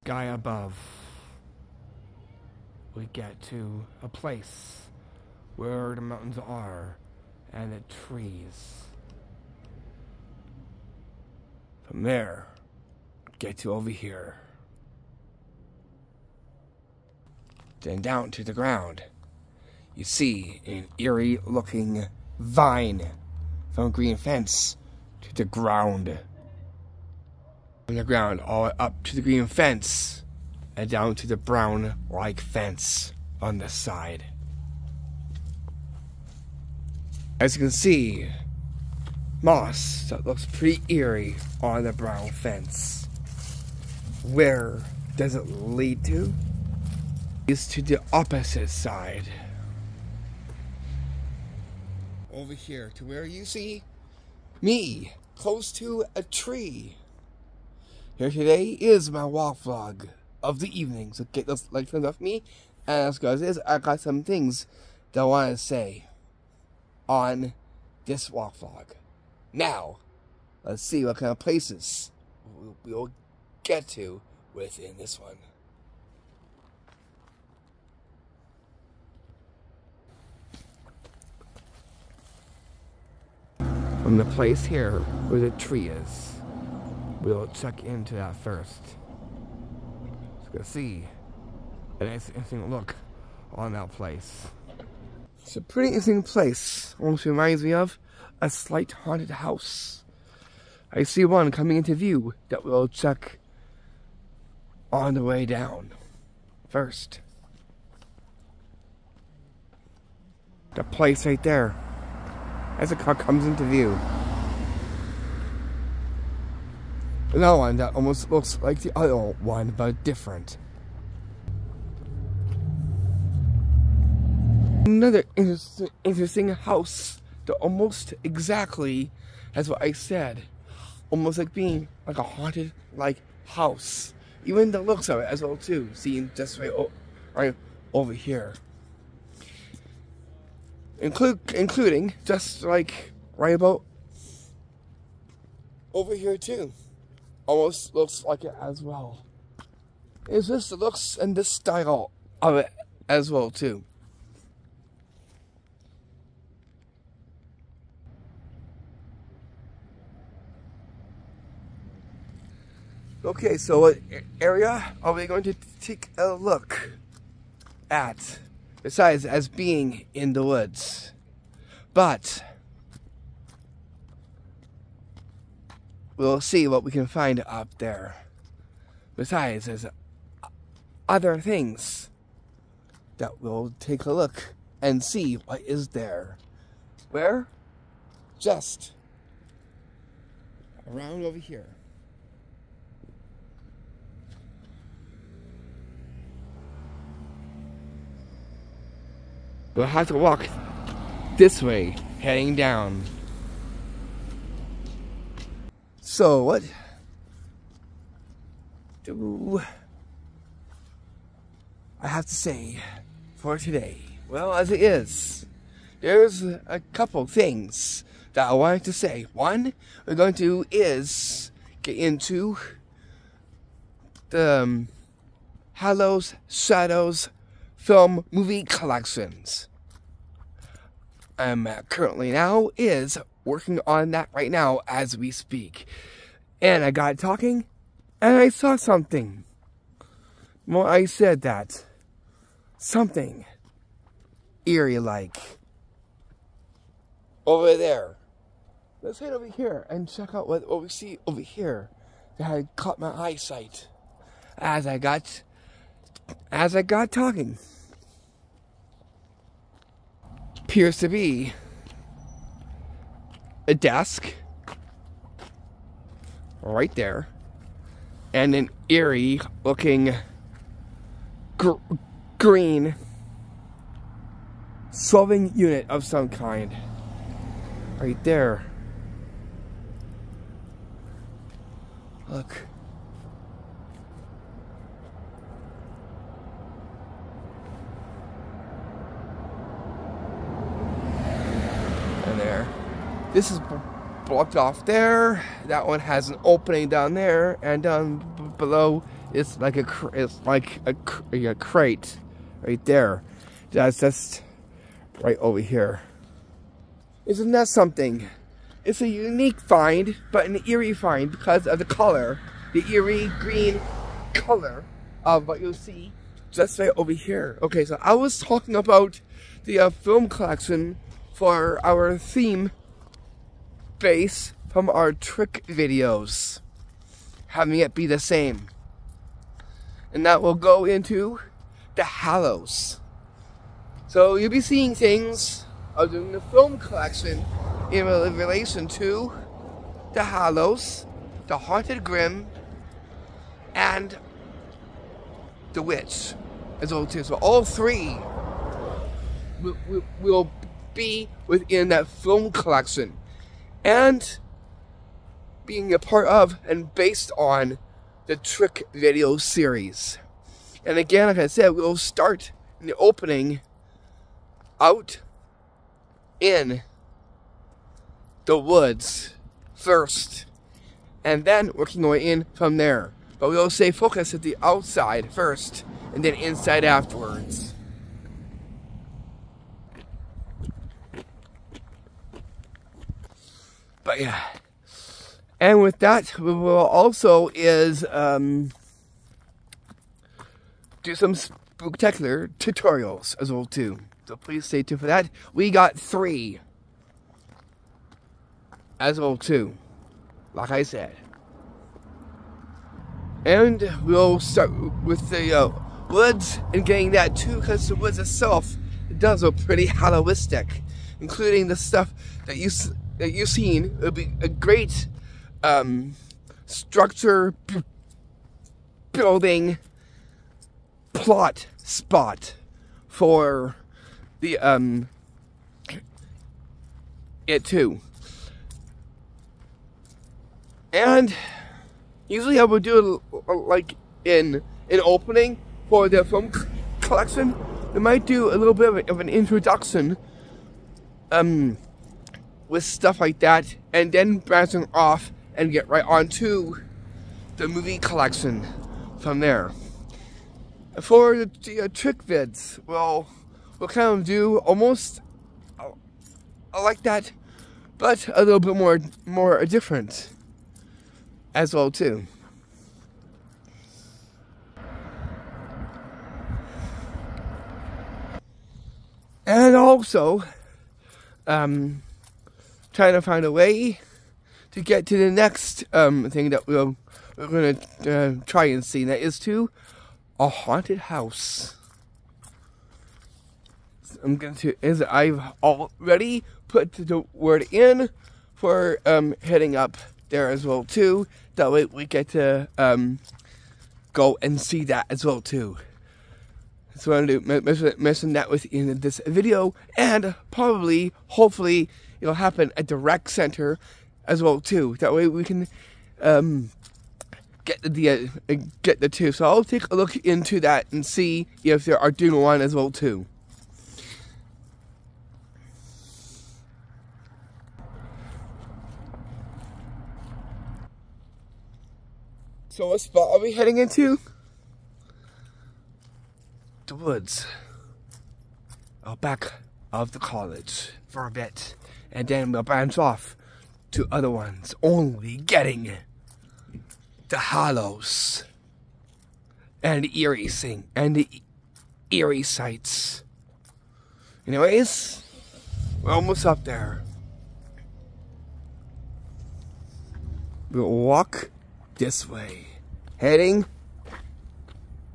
sky above, we get to a place where the mountains are and the trees. From there, get to over here. Then down to the ground, you see an eerie looking vine from green fence to the ground. From the ground all the way up to the green fence and down to the brown like fence on the side. As you can see, moss that looks pretty eerie on the brown fence. Where does it lead to? Is to the opposite side. Over here to where you see me, close to a tree. Here today is my walk vlog of the evening. So get those like friends off me. And as guys is, I got some things that I want to say on this walk vlog. Now, let's see what kind of places we'll get to within this one. From the place here where the tree is, we'll check into that first. So you can see a nice interesting look on that place. It's a pretty interesting place. Almost reminds me of a slight haunted house. I see one coming into view that we'll check on the way down first. The place right there. As the car comes into view. Another one that almost looks like the other one, but different. Another interesting house that almost exactly as what I said. Almost like being like a haunted like house. Even the looks of it as well too. Seen just right over here. Including just like right about over here too. Almost looks like it as well. It's just the looks and the style of it as well too. Okay, so what area are we going to take a look at? Besides as being in the woods. But we'll see what we can find up there. Besides, there's other things that we'll take a look and see what is there. Where? Just around over here. We'll have to walk this way, heading down. So, what do I have to say for today? Well, as it is, there's a couple things that I wanted to say. One, we're going to is get into the HallowsShadows film movie collections. I'm currently now is working on that right now as we speak. And I got talking and I saw something. Well, I said that. Something eerie like. Over there. Let's head over here and check out what we see over here that had caught my eyesight as I got talking. Appears to be a desk right there and an eerie looking green shelving unit of some kind right there. Look. There. This is blocked off there. That one has an opening down there, and down below it's like a crate right there. That's just right over here. Isn't that something? It's a unique find, but an eerie find because of the color, the eerie green color of what you'll see just right over here. Okay, so I was talking about the film collection for our theme base from our trick videos, having it be the same. And that will go into the Hallows. So you'll be seeing things other than the film collection in relation to the Hallows, the Haunted Grim, and the Witch as well too. So all three will be within that film collection and being a part of and based on the trick video series. And again, like I said, we'll start in the opening out in the woods first, and then working our way in from there. But we'll stay focused at the outside first, and then inside afterwards. But yeah, and with that, we will also do some spectacular tutorials as well too. So please stay tuned for that. We got 3 as well too, like I said. And we'll start with the woods and getting that too, because the woods itself does look pretty Hallowistic, including the stuff that you've seen. It'll be a great structure building plot spot for the it too. And usually I would do like in an opening for the film collection. I might do a little bit of an introduction with stuff like that, and then branching off and get right onto the movie collection from there. For the trick vids, well, we'll kind of do almost like that, but a little bit more different as well too. And also, trying to find a way to get to the next thing that we're going to try and see. That is to a haunted house. So I'm going to, as I've already put the word in for heading up there as well too. That way we get to go and see that as well too. So I'm going to mention that within this video, and probably, hopefully, it'll happen at the rec center as well too. That way we can get the two. So I'll take a look into that and see if they are doing one as well too. So what spot are we heading into? The woods. Back of the college for a bit, and then we'll branch off to other ones, only getting the Hallows and the Eerie thing and the Eerie sites. Anyways, we're almost up there. We'll walk this way, heading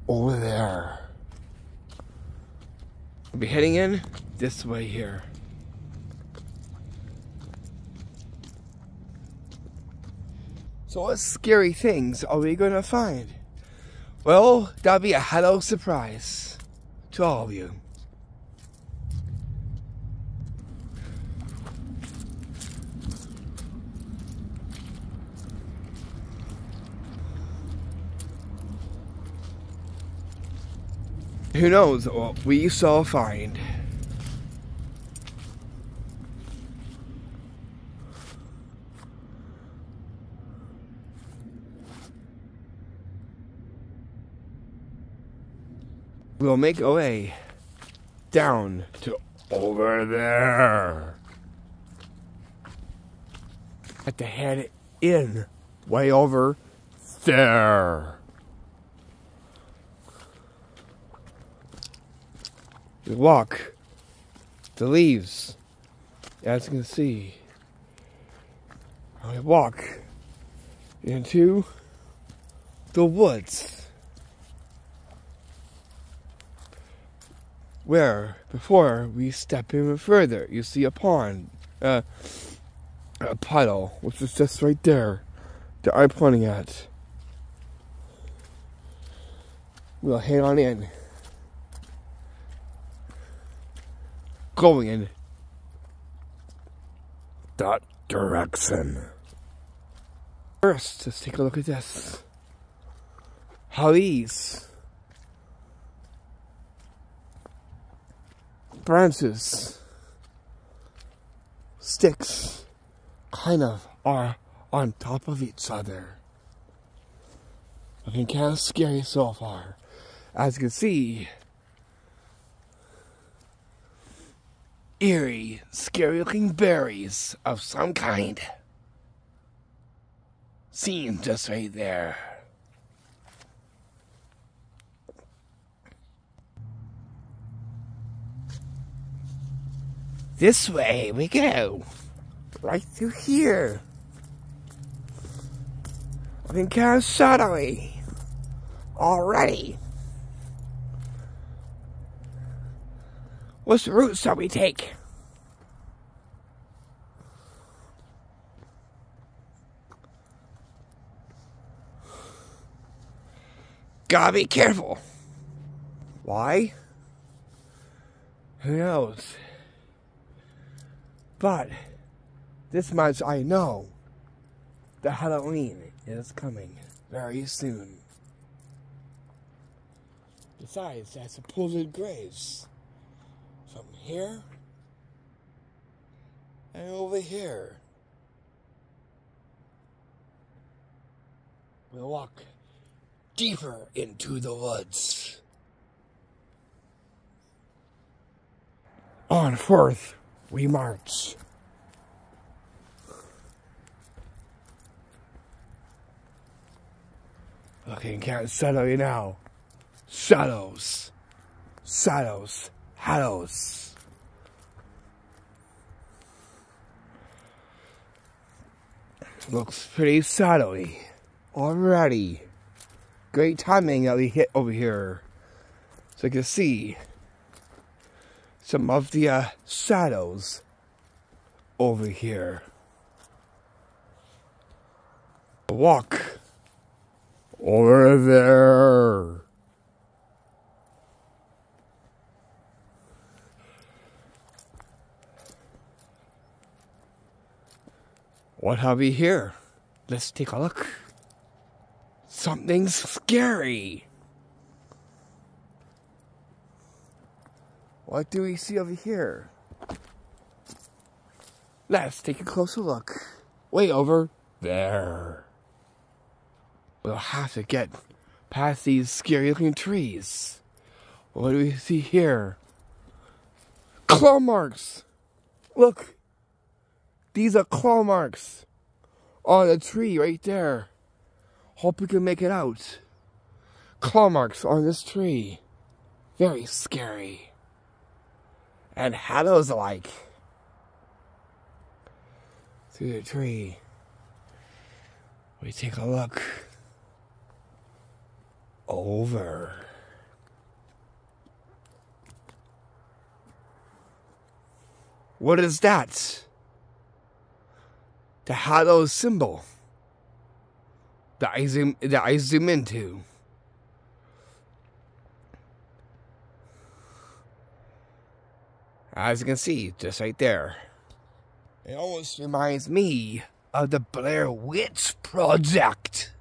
over there. We'll be heading in this way here. So what scary things are we going to find? Well, that'll be a Hallows surprise to all of you. Who knows what we shall find. We'll make our way down to over there. Have to head in way over there. We walk the leaves, as you can see. We walk into the woods, where before we step even further, you see a pond, a puddle, which is just right there that I'm pointing at. We'll head on in, going in that direction. First, let's take a look at this. How these branches, sticks, kind of are on top of each other. Looking kind of scary so far. As you can see, eerie, scary looking berries of some kind. Seen just right there. This way we go. Right through here. Looking kind of shadowy already. Which route shall we take? Gotta be careful. Why? Who knows? But this much I know. The Halloween is coming very soon. Besides, that's supposed graves. From here and over here. We'll walk deeper into the woods. On forth we march. Looking kind of shadowy now. Shadows. Shadows. Hallows. Looks pretty shadowy already. Great timing that we hit over here. So you can see some of the shadows over here. Walk over there. What have we here? Let's take a look. Something's scary. What do we see over here? Let's take a closer look. Way over there. We'll have to get past these scary looking trees. What do we see here? Claw marks! Look! These are claw marks on a tree right there. Hope we can make it out. Claw marks on this tree. Very scary. And Hallows alike. Through the tree. We take a look. Over. What is that? The Hallows symbol that I zoom into. As you can see, just right there. It almost reminds me of the Blair Witch Project.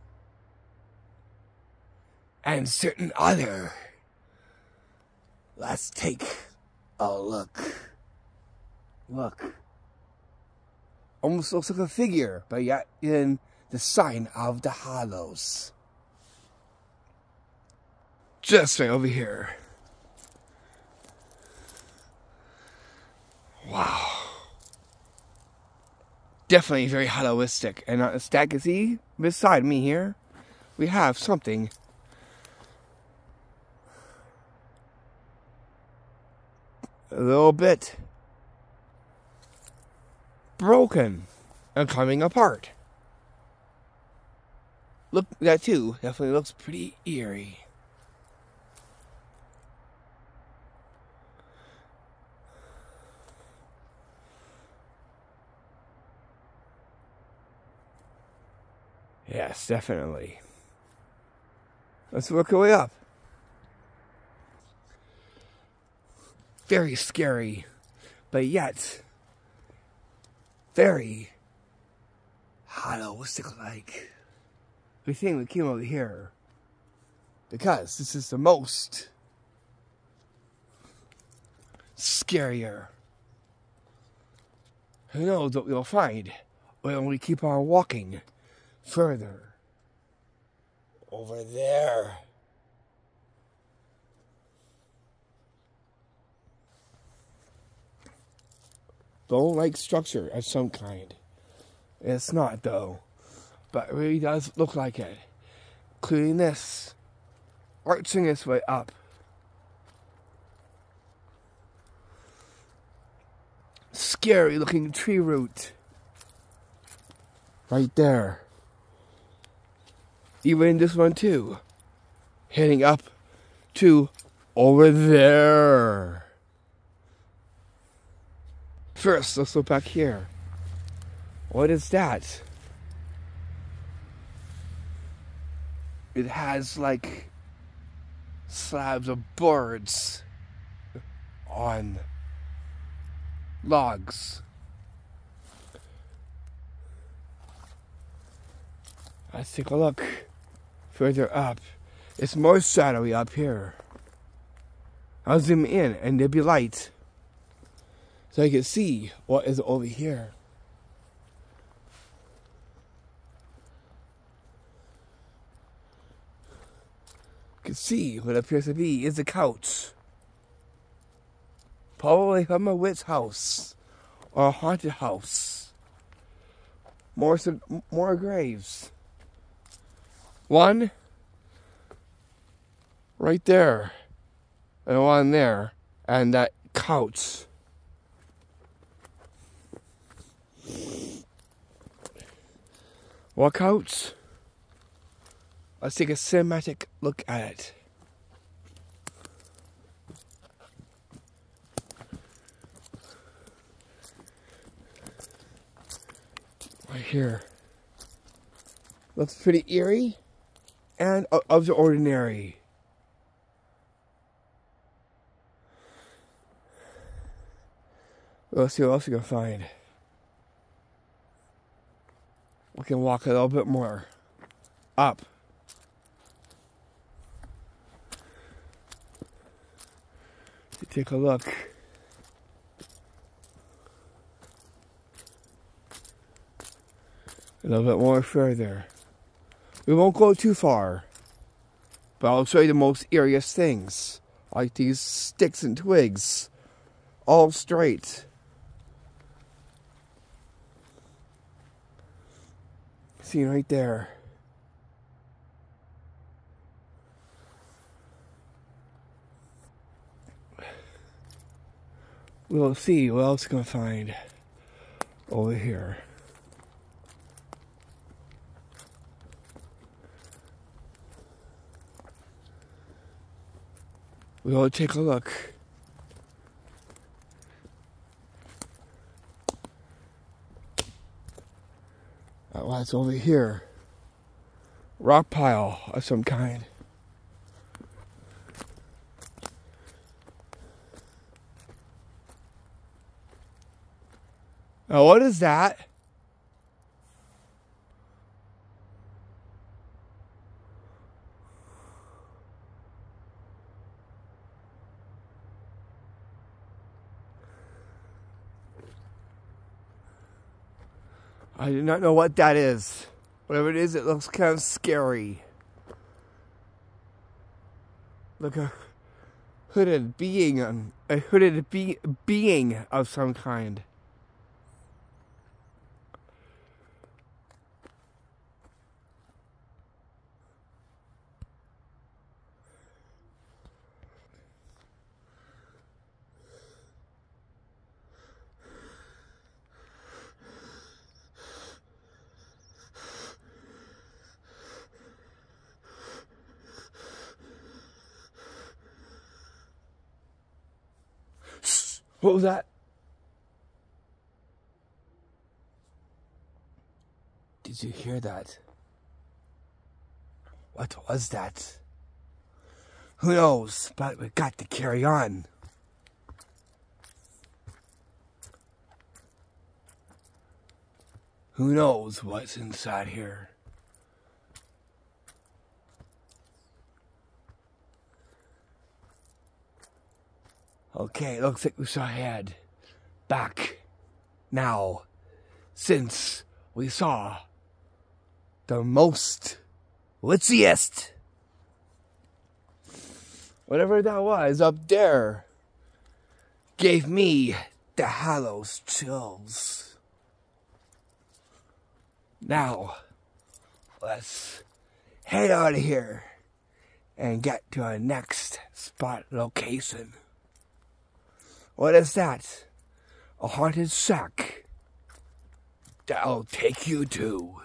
And certain other. Let's take a look. Look. Almost looks like a figure, but yet in the sign of the Hallows. Just right over here. Definitely very Hallowistic. And as you can see, beside me here, we have something a little bit broken and coming apart. Look, that too definitely looks pretty eerie. Yes, definitely. Let's work our way up. Very scary, but yet very Hallowistic-like. We think we came over here because this is the most scarier. Who knows what we'll find when we keep on walking further. Over there. Bone-like structure of some kind. It's not though, but it really does look like it. Including this, arching its way up. Scary looking tree root. Right there. Even this one too. Heading up to over there. First, let's look back here. What is that? It has like slabs of boards on logs. Let's take a look further up. It's more shadowy up here. I'll zoom in and there'll be light so you can see what is over here. You can see what appears to be is a couch. Probably from a witch house or a haunted house. More graves. One right there, and one there, and that couch. What couch? Let's take a cinematic look at it. Right here. Looks pretty eerie and of the ordinary. Let's see what else we can find. We can walk a little bit more up. Take a look. A little bit more further. We won't go too far, but I'll show you the most eeriest things, like these sticks and twigs, all straight. See right there. We'll see what else we can find over here. We'll take a look. At what's over here. Rock pile of some kind. Now what is that? I do not know what that is. Whatever it is, it looks kind of scary. Like a hooded being, being of some kind. What was that? Did you hear that? What was that? Who knows? But we got to carry on. Who knows what's inside here? Okay, looks like we shall head back now, since we saw the most witchiest, whatever that was up there, gave me the Hallows chills. Now, let's head out of here and get to our next spot location. What is that? A haunted shack that I'll take you to,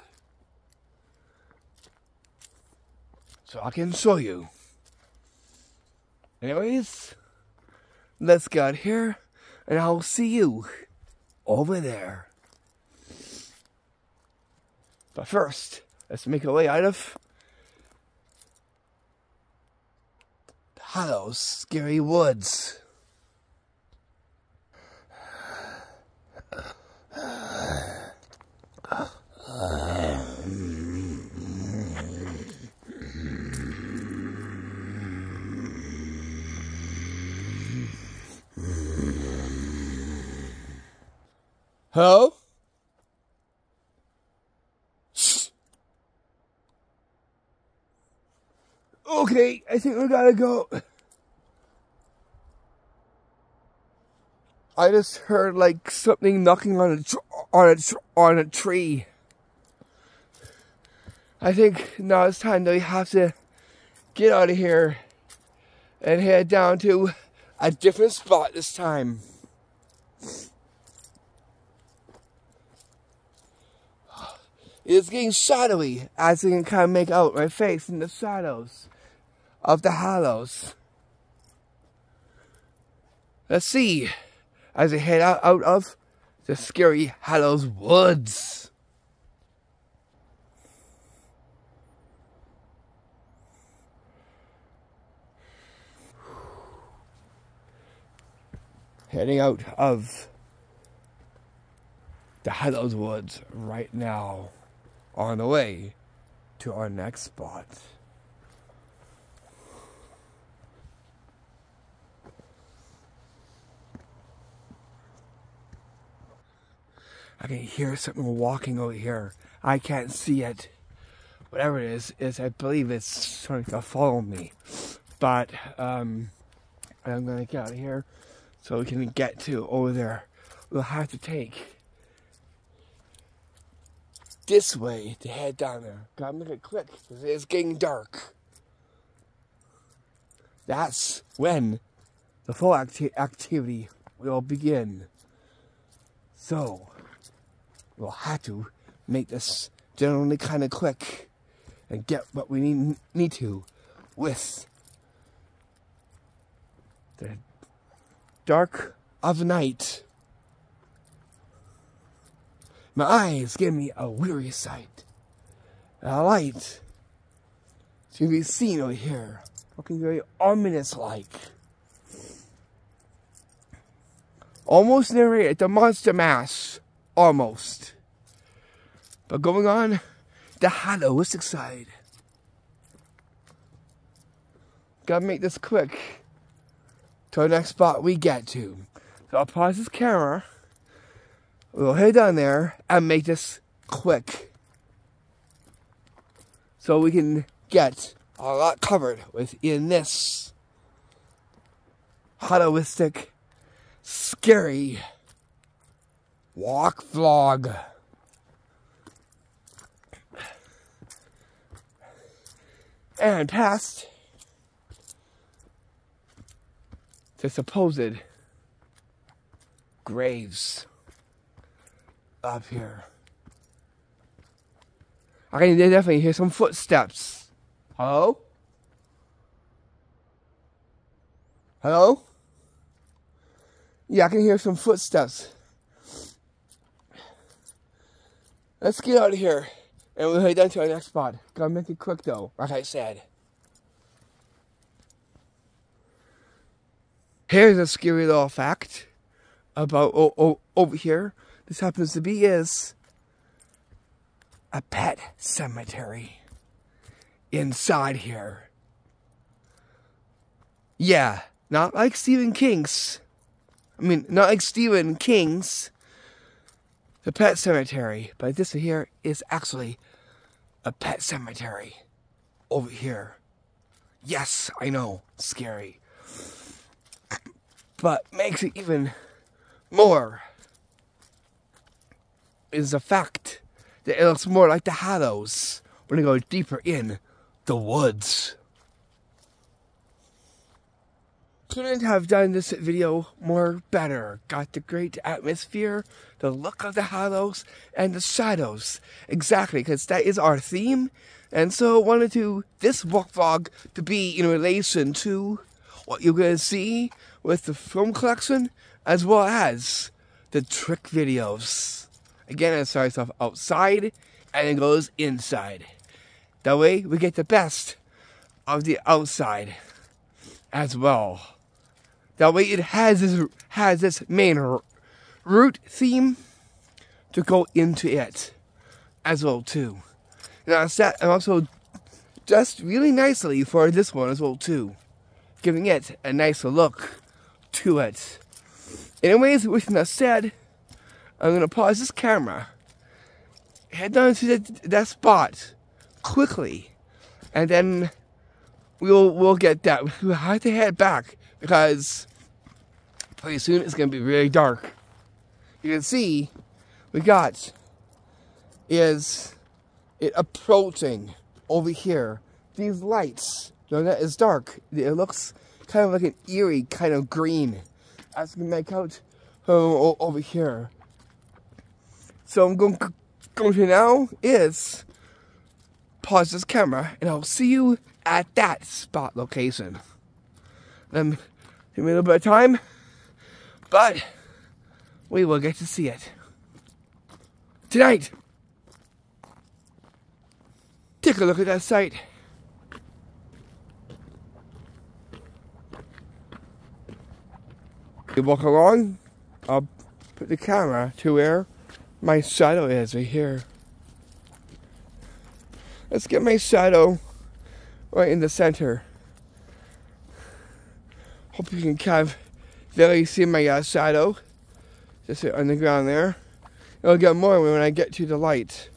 so I can show you. Anyways, let's get out here and I'll see you over there. But first, let's make our way out of the Hallows scary woods. Hello? Okay, I think we gotta go. I just heard like something knocking on a tree. I think now it's time that we have to get out of here and head down to a different spot this time. It's getting shadowy as I can kind of make out my face in the shadows of the Hallows. Let's see as I head out of the scary Hallows woods. Heading out of the Hallows woods right now, on the way to our next spot. I can hear something walking over here. I can't see it. Whatever it is I believe it's trying to follow me. But I'm gonna get out of here so we can get to over there. We'll have to take this way to head down there. Gotta make it quick because it's getting dark. That's when the full activity will begin. So we'll have to make this generally kind of quick and get what we need to with the dark of night. My eyes give me a weary sight. A light to be seen over here, looking very ominous-like. Almost near the monster mash. Almost. But going on the Hallowistic side. Gotta make this quick to the next spot we get to. So I'll pause this camera. We'll head down there and make this quick, so we can get a lot covered within this Hallowistic, scary walk vlog. And past the supposed graves up here. I can definitely hear some footsteps. Hello? Hello? Yeah, I can hear some footsteps. Let's get out of here. And we'll head down to our next spot. Gotta make it quick though, like I said. Here's a scary little fact about over here. This happens to be is a pet cemetery inside here. Yeah, not like Stephen King's. Not like Stephen King's The Pet Cemetery, but this here is actually a pet cemetery over here. Yes, I know, scary. But makes it even more is the fact that it looks more like the Hallows when you go deeper in the woods. Couldn't have done this video more better. Got the great atmosphere, the look of the Hallows, and the shadows. Exactly, because that is our theme. And so wanted to this WalkVlog to be in relation to what you're going to see with the film collection, as well as the trick videos. Again, it starts off outside, and it goes inside. That way, we get the best of the outside as well. That way, it has this main root theme to go into it as well too. Now, it's set also just really nicely for this one as well too, giving it a nicer look to it. Anyways, with that said, I'm gonna pause this camera, head down to that spot quickly, and then we'll get that. We'll have to head back because pretty soon it's gonna be really dark. You can see we got is it approaching over here. These lights, though that is dark, it looks kind of like an eerie kind of green as we make out over here. So I'm going to now is pause this camera and I'll see you at that spot location. Give me a little bit of time, but we will get to see it tonight. Take a look at that site. You walk along, I'll put the camera to where my shadow is right here. Let's get my shadow right in the center. Hope you can kind of barely see my shadow. Just on the ground there. It'll get more when I get to the light.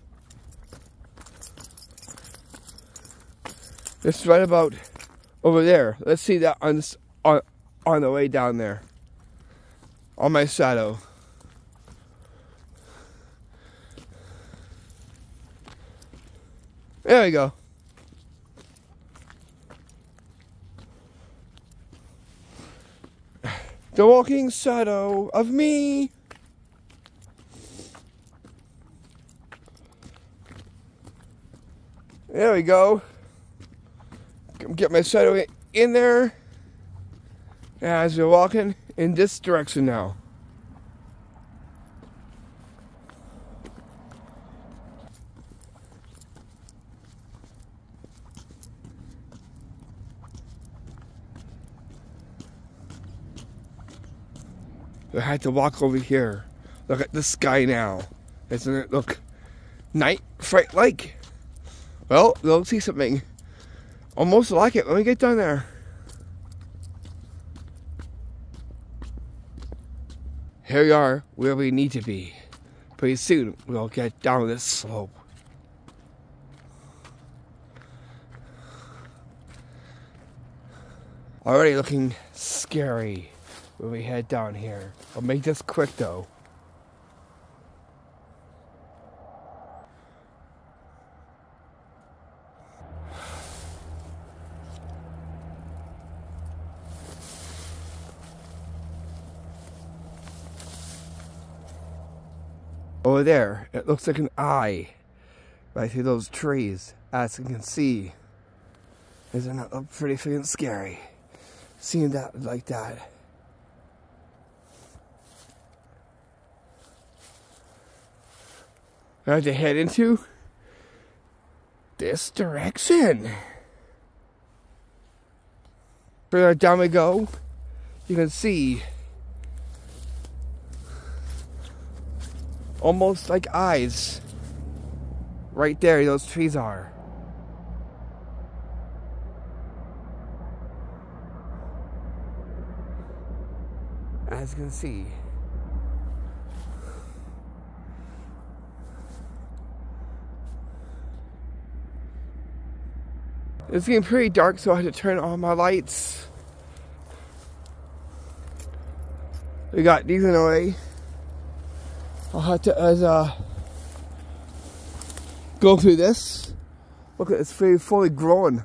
It's right about over there. Let's see that on the way down there. On my shadow. There we go. The walking shadow of me. There we go. Get my shadow in there as we're walking in this direction now. I had to walk over here. Look at the sky now. Doesn't it look night fright like? Well, we'll see something almost like it when we get down there. Here we are where we need to be. Pretty soon we'll get down this slope. Already looking scary when we head down here. I'll make this quick though. Over there, it looks like an eye right through those trees, as you can see. Doesn't that look pretty freaking scary? Seeing that like that. I have to head into this direction. Further down we go, you can see almost like eyes right there. Those trees are. As you can see. It's getting pretty dark, so I had to turn on my lights. We got these in the way. I'll have to go through this. Look at it's very fully grown.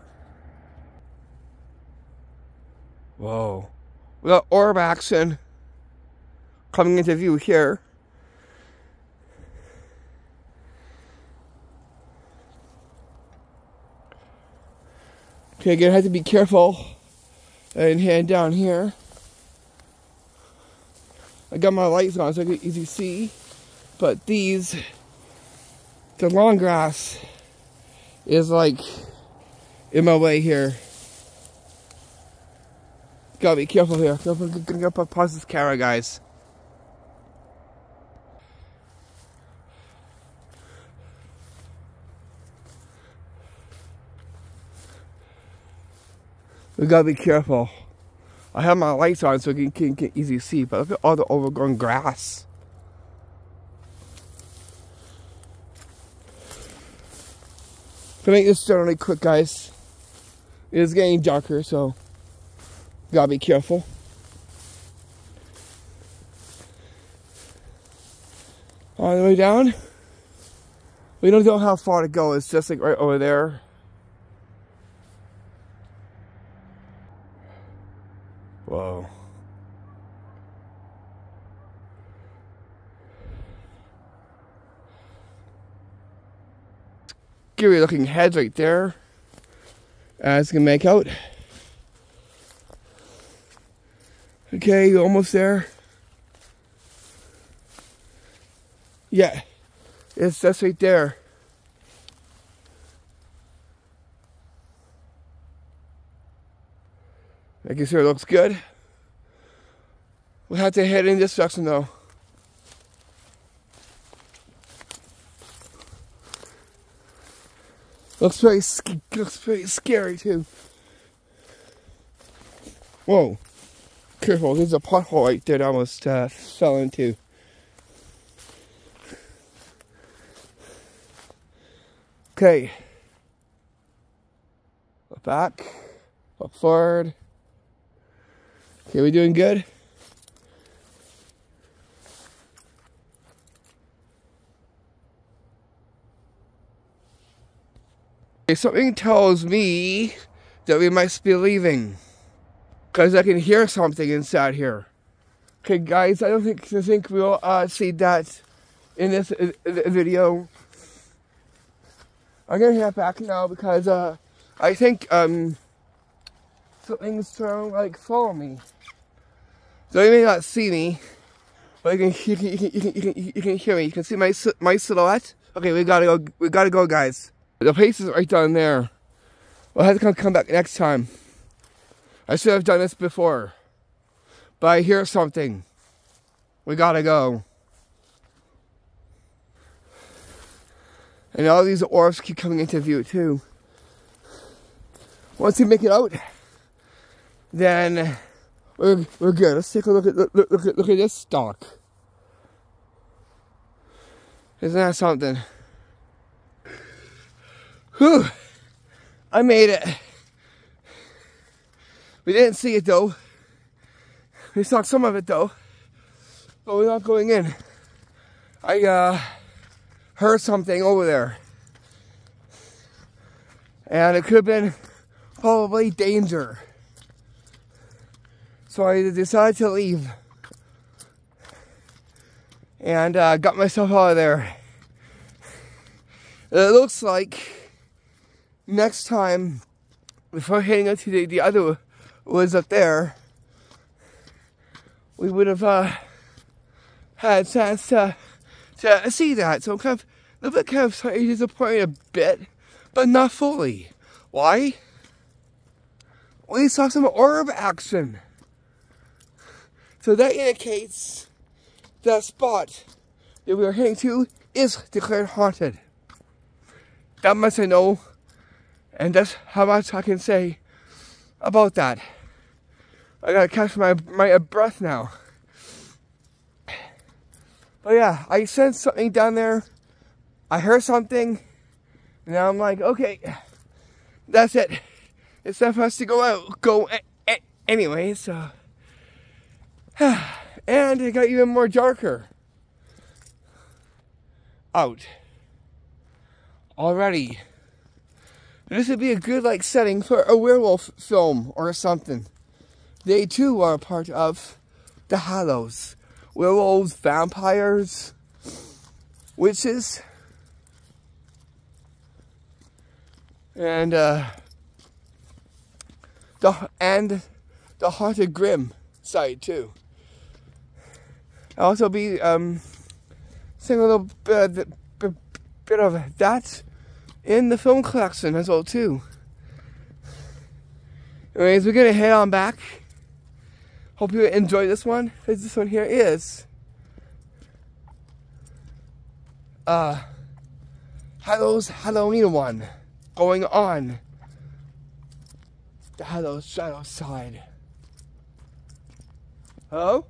Whoa. We got orb action coming into view here. Okay, gonna have to be careful and head down here. I got my lights on so I can easily see, but the long grass is like in my way here. Gotta be careful here. I'm gonna pause this camera, guys. We gotta be careful. I have my lights on so I can easily see, but look at all the overgrown grass. To make this generally quick, guys, it is getting darker, so gotta be careful. On the way down, we don't know how far to go. It's just like right over there. Whoa. Scary looking heads right there. As you can make out. Okay, you're almost there. Yeah, it's just right there. Making sure it looks good. We'll have to head in this direction though. Looks very scary too. Whoa. Careful, there's a pothole right there that I almost fell into. Okay. Look back. Look forward. Okay, we doing good? Okay, something tells me that we might be leaving. Because I can hear something inside here. Okay, guys, I don't think we'll see that in this video. I'm gonna head back now because I think something's trying to like follow me. So you may not see me, but you can hear me. You can see my silhouette. Okay, we gotta go, guys. The place is right down there. We'll have to come back next time. I should have done this before, but I hear something. We gotta go. And all these orbs keep coming into view too. Once we make it out, then we're good. Let's take a look at this stalk. Isn't that something? Whew! I made it. We didn't see it though. We saw some of it though, but we're not going in. I heard something over there, and it could have been probably danger. So I decided to leave, and got myself out of there. It looks like next time, before heading up to the other woods up there, we would have had a chance to see that. So I'm kind of a bit kind of slightly disappointed a bit, but not fully. Why? We saw some orb action. So that indicates that spot that we are heading to is declared haunted. That much I know, and that's how much I can say about that. I gotta catch my breath now. But yeah, I sensed something down there. I heard something, and now I'm like, okay, that's it. It's time for us to go anyway, so. And it got even more darker out already. This would be a good like setting for a werewolf film or something. They too are a part of the Hallows. Werewolves, vampires, witches, and the haunted grim side too. I'll also be seeing a little bit of that in the film collection as well too. Anyways, we're gonna head on back. Hope you enjoy this one, because this one here is Hallows Halloween one going on the HallowsShadows side. Hello?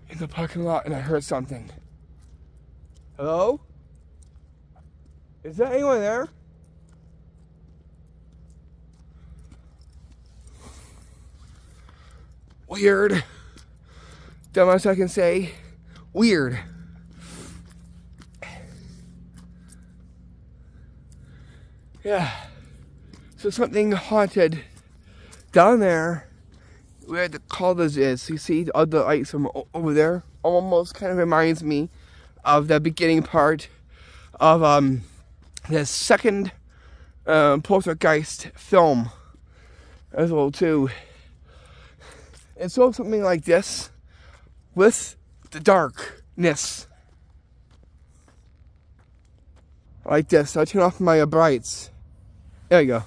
In the parking lot, and I heard something. Hello? Is there anyone there? Weird. That much I can say. Weird. Yeah. So something haunted down there where the Hallows is. You see all the lights from over there? Almost kind of reminds me of the beginning part of the second Poltergeist film as well too. And so something like this with the darkness. Like this. I turn off my brights. There you go.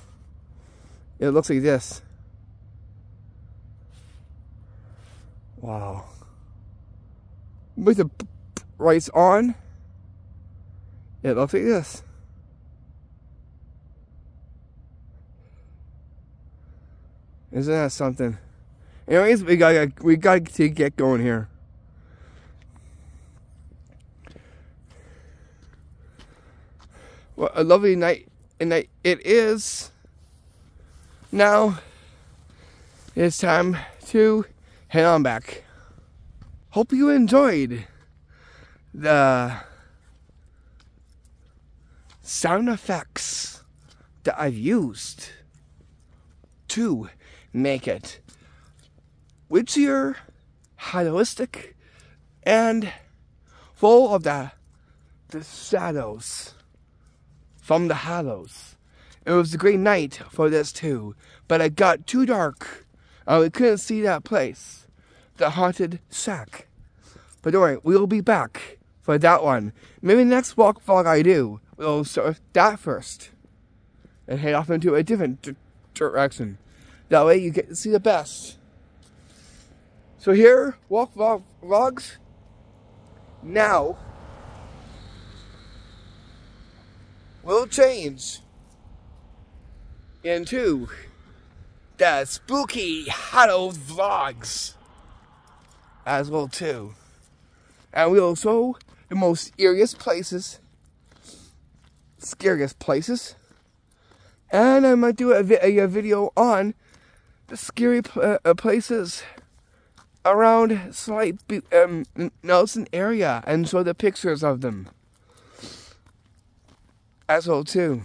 It looks like this. Wow. With the lights on, it looks like this. Isn't that something? Anyways, we got to get going here. Well, a lovely night, and it is. Now it's time to head on back. Hope you enjoyed the sound effects that I've used to make it witchier, Hallowistic, and full of the shadows from the Hallows. It was a great night for this too, but it got too dark. We couldn't see that place, the haunted shack. But don't worry, we'll be back for that one. Maybe next walk vlog I do, we'll start with that first and head off into a different direction. That way you get to see the best. So here, walk vlogs. Now will change into the spooky Hallows vlogs as well too. And we'll show the most eeriest places, scariest places, and I might do a video on the scary places around slight Nelson area and show the pictures of them as well too.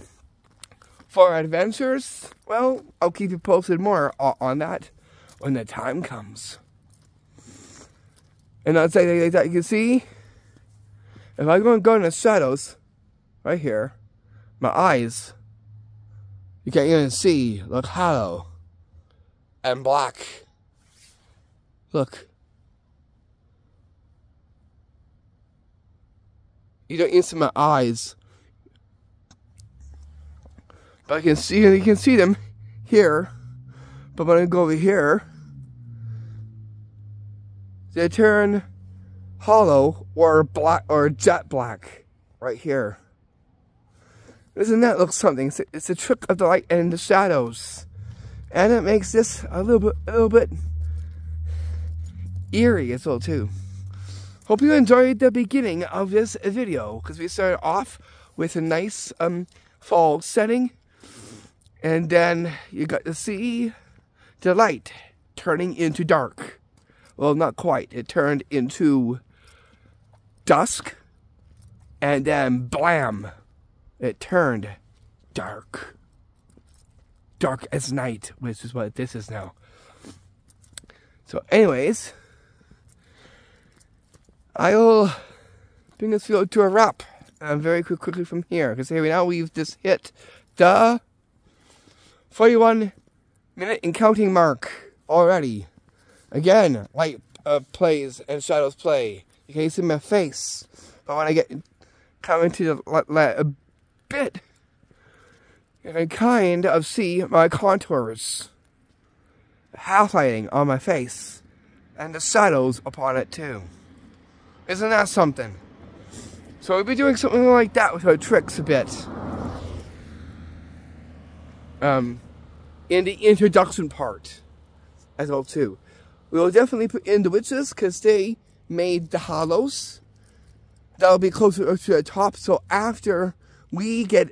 For adventures, well, I'll keep you posted more on that when the time comes. And I'll say that you can see, if I'm going to go in the shadows, right here, my eyes, you can't even see, look hollow. and black. Look. You don't even see my eyes. But you can see them here. But when I go over here, they turn hollow or black or jet black right here. Doesn't that look something? It's a trick of the light and the shadows, and it makes this a little bit eerie as well too. Hope you enjoyed the beginning of this video, because we started off with a nice fall setting, and then you got to see the light turning into dark. Well, not quite. It turned into dusk, and then blam, it turned dark. Dark as night, which is what this is now. So anyways, I'll bring this video to a wrap very quickly from here, because here now we've just hit the 41-minute and counting mark already. Again, light plays and shadows play. You can't see my face, but when I get come into a bit, you can kind of see my contours, highlighting on my face, and the shadows upon it too. Isn't that something? So we'll be doing something like that with our tricks a bit. In the introduction part as well too. We will definitely put in the witches, because they made the Hallows. That'll be closer to the top, so after we get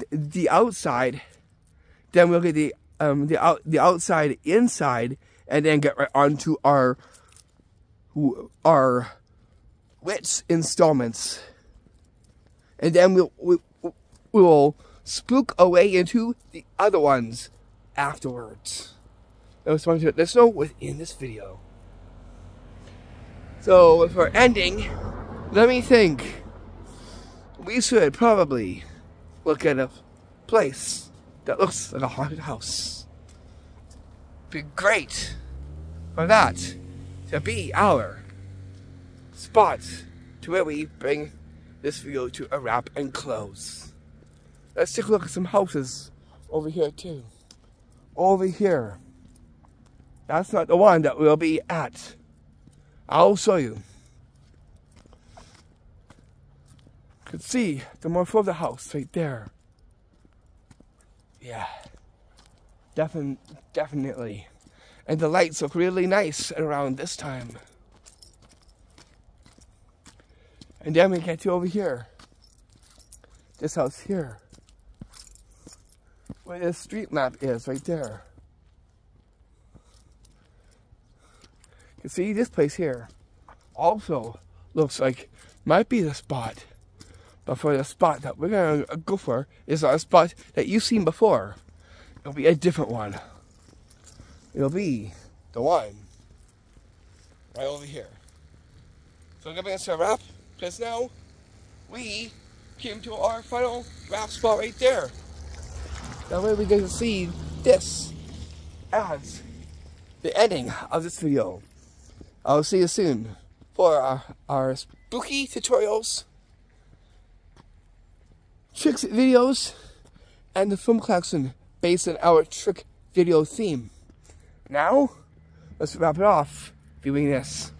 the outside, then we'll get the outside inside, and then get right onto our witch installments, and then we'll spook away into the other ones afterwards. I just wanted to let this know within this video. So for ending, let me think. We should probably look at a place that looks like a haunted house. Be great for that to be our spot to where we bring this video to a wrap and close. Let's take a look at some houses over here too. Over here. That's not the one that we'll be at. I'll show you. You can see the more of the house right there. Yeah. Definitely. And the lights look really nice around this time. And then we get to over here. This house here. Where the street lamp is, right there. You can see this place here also looks like might be the spot. But for the spot that we're going to go for is our spot that you've seen before. It'll be a different one. It'll be the one right over here. So I'm going to bring this to a wrap, because now we came to our final wrap spot right there. That way we get to see this as the ending of this video. I'll see you soon for our spooky tutorials, tricks videos, and the film collection based on our trick video theme. Now, let's wrap it off viewing this.